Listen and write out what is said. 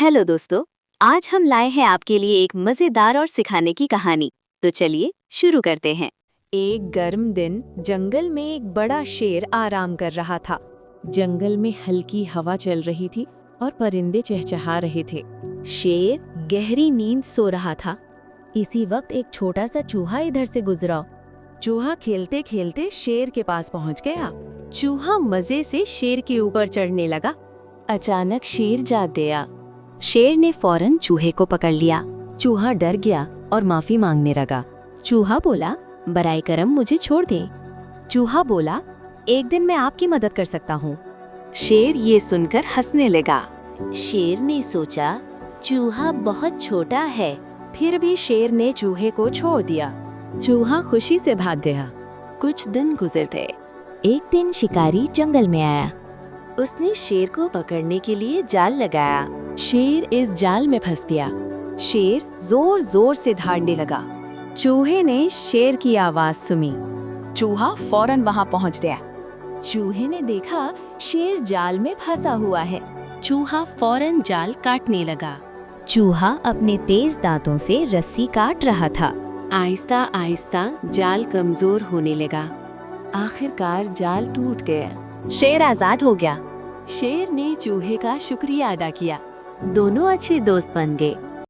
Hello दोस्तों, आज हम लाए हैं आपके लिए एक मजेदार और सिखाने की कहानी। तो चलिए शुरू करते हैं। एक गर्म दिन जंगल में एक बड़ा शेर आराम कर रहा था। जंगल में हल्की हवा चल रही थी और परिंदे चहचहा रहे थे। शेर गहरी नींद सो रहा था। इसी वक्त एक छोटा सा चूहा इधर से गुजरा। चूहा खेलते खेलते शेर के पास पहुंच गया। चूहा मजे से शेर के ऊपर चढ़ने लगा। अचानक शेर जाग गया। शेर ने फौरन चूहे को पकड़ लिया। चूहा डर गया और माफी मांगने लगा। चूहा बोला, बराए करम मुझे छोड़ दे। चूहा बोला, एक दिन मैं आपकी मदद कर सकता हूँ। शेर ये सुनकर हंसने लगा। शेर ने सोचा, चूहा बहुत छोटा है। फिर भी शेर ने चूहे को छोड़ दिया। चूहा खुशी से भाग गया। कुछ दिन गुजरते। एक दिन शिकारी जंगल में आया। उसने शेर को पकड़ने के लिए जाल लगाया। शेर इस जाल में फंस गया। शेर जोर जोर से दहाड़ने लगा। चूहे ने शेर की आवाज सुनी। चूहा फौरन वहां पहुंच गया। चूहे ने देखा शेर जाल में फंसा हुआ है। चूहा फौरन जाल काटने लगा। चूहा अपने तेज दांतों से रस्सी काट रहा था। आहिस्ता आहिस्ता जाल कमजोर होने लगा। आखिरकार जाल टूट गया। शेर आजाद हो गया। शेर ने चूहे का शुक्रिया अदा किया। दोनों अच्छे दोस्त बन गए।